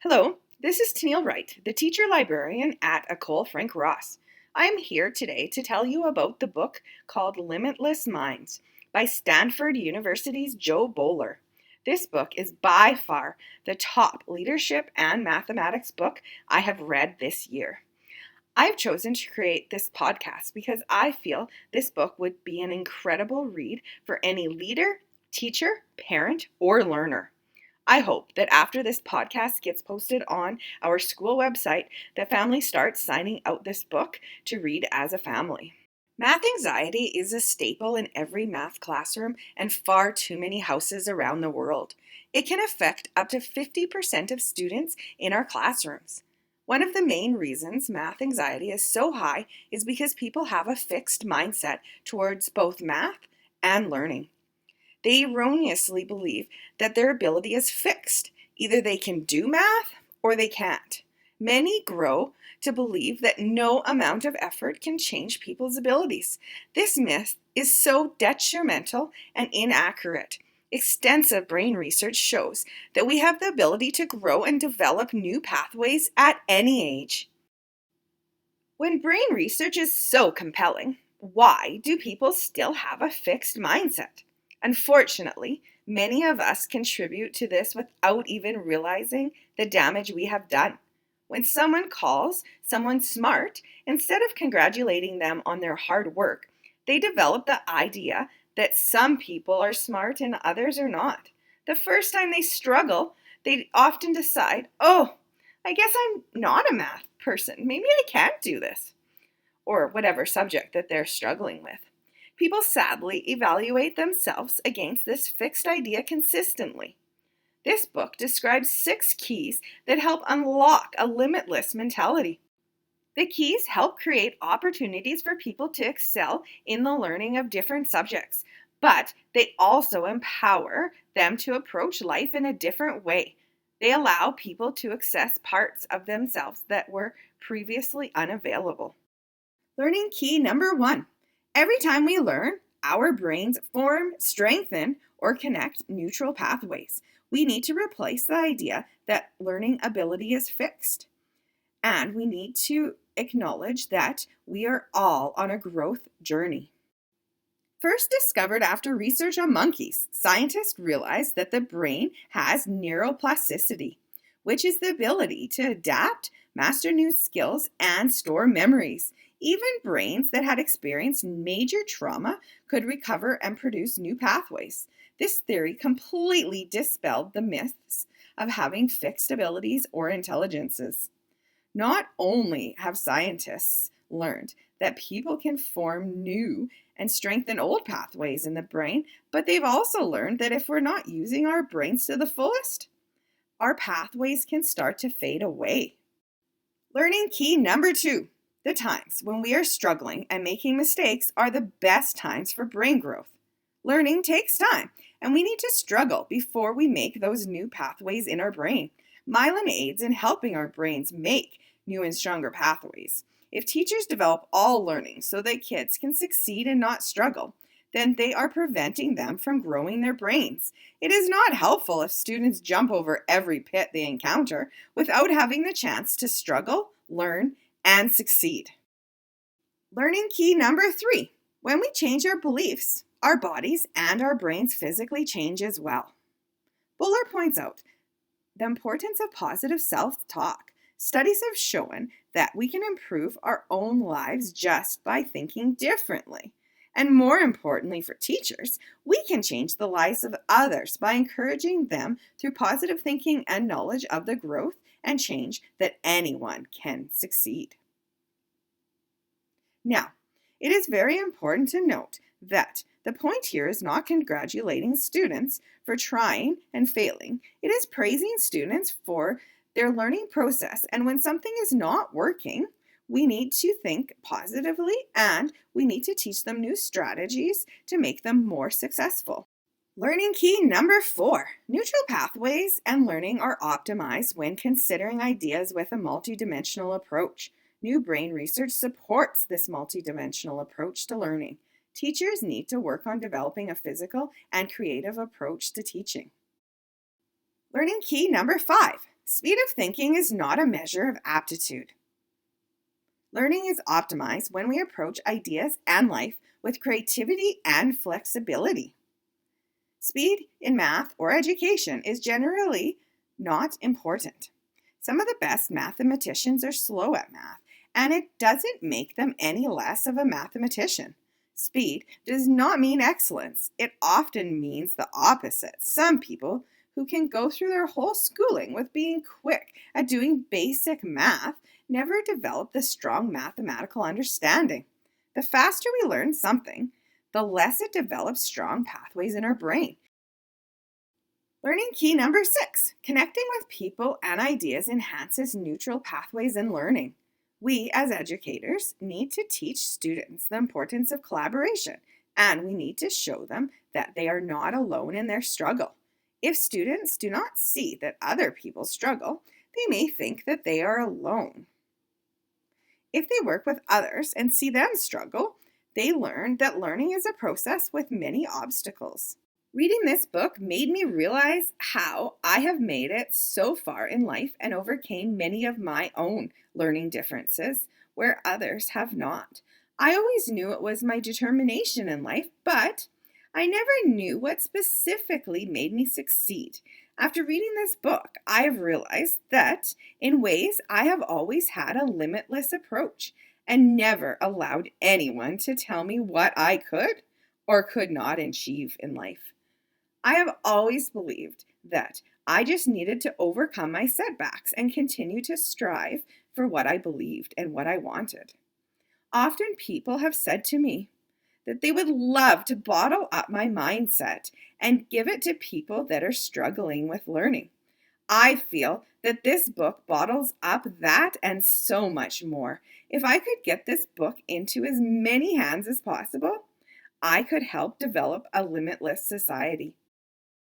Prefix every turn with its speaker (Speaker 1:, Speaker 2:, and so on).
Speaker 1: Hello, this is Tennille Wright, the teacher librarian at Ecole Frank Ross. I am here today to tell you about the book called Limitless Minds by Stanford University's Joe Boaler. This book is by far the top leadership and mathematics book I have read this year. I've chosen to create this podcast because I feel this book would be an incredible read for any leader, teacher, parent, or learner. I hope that after this podcast gets posted on our school website, that families start signing out this book to read as a family. Math anxiety is a staple in every math classroom and far too many houses around the world. It can affect up to 50% of students in our classrooms. One of the main reasons math anxiety is so high is because people have a fixed mindset towards both math and learning. They erroneously believe that their ability is fixed. Either they can do math or they can't. Many grow to believe that no amount of effort can change people's abilities. This myth is so detrimental and inaccurate. Extensive brain research shows that we have the ability to grow and develop new pathways at any age. When brain research is so compelling, why do people still have a fixed mindset? Unfortunately, many of us contribute to this without even realizing the damage we have done. When someone calls someone smart, instead of congratulating them on their hard work, they develop the idea that some people are smart and others are not. The first time they struggle, they often decide, oh, I guess I'm not a math person. Maybe I can't do this, or whatever subject that they're struggling with. People sadly evaluate themselves against this fixed idea consistently. This book describes 6 keys that help unlock a limitless mentality. The keys help create opportunities for people to excel in the learning of different subjects, but they also empower them to approach life in a different way. They allow people to access parts of themselves that were previously unavailable. Learning key number 1. Every time we learn, our brains form, strengthen, or connect neutral pathways. We need to replace the idea that learning ability is fixed. And we need to acknowledge that we are all on a growth journey. First discovered after research on monkeys, scientists realized that the brain has neuroplasticity, which is the ability to adapt, master new skills, and store memories. Even brains that had experienced major trauma could recover and produce new pathways. This theory completely dispelled the myths of having fixed abilities or intelligences. Not only have scientists learned that people can form new and strengthen old pathways in the brain, but they've also learned that if we're not using our brains to the fullest, our pathways can start to fade away. Learning key number 2. The times when we are struggling and making mistakes are the best times for brain growth. Learning takes time, and we need to struggle before we make those new pathways in our brain. Myelin aids in helping our brains make new and stronger pathways. If teachers develop all learning so that kids can succeed and not struggle, then they are preventing them from growing their brains. It is not helpful if students jump over every pit they encounter without having the chance to struggle, learn, and succeed. Learning key number 3. When we change our beliefs, our bodies and our brains physically change as well. Boaler points out the importance of positive self-talk. Studies have shown that we can improve our own lives just by thinking differently. And more importantly for teachers, we can change the lives of others by encouraging them through positive thinking and knowledge of the growth and change that anyone can succeed. Now, it is very important to note that the point here is not congratulating students for trying and failing. It is praising students for their learning process. And when something is not working, we need to think positively and we need to teach them new strategies to make them more successful. Learning key number 4. Neutral pathways and learning are optimized when considering ideas with a multidimensional approach. New brain research supports this multidimensional approach to learning. Teachers need to work on developing a physical and creative approach to teaching. Learning key number 5. Speed of thinking is not a measure of aptitude. Learning is optimized when we approach ideas and life with creativity and flexibility. Speed in math or education is generally not important. Some of the best mathematicians are slow at math, and it doesn't make them any less of a mathematician. Speed does not mean excellence. It often means the opposite. Some people who can go through their whole schooling with being quick at doing basic math never develop the strong mathematical understanding. The faster we learn something, the less it develops strong pathways in our brain. Learning key number 6, connecting with people and ideas enhances neutral pathways in learning. We, as educators, need to teach students the importance of collaboration, and we need to show them that they are not alone in their struggle. If students do not see that other people struggle, they may think that they are alone. If they work with others and see them struggle, they learn that learning is a process with many obstacles. Reading this book made me realize how I have made it so far in life and overcame many of my own learning differences where others have not. I always knew it was my determination in life, but I never knew what specifically made me succeed. After reading this book, I have realized that in ways I have always had a limitless approach and never allowed anyone to tell me what I could or could not achieve in life. I have always believed that I just needed to overcome my setbacks and continue to strive for what I believed and what I wanted. Often people have said to me that they would love to bottle up my mindset and give it to people that are struggling with learning. I feel that this book bottles up that and so much more. If I could get this book into as many hands as possible, I could help develop a limitless society.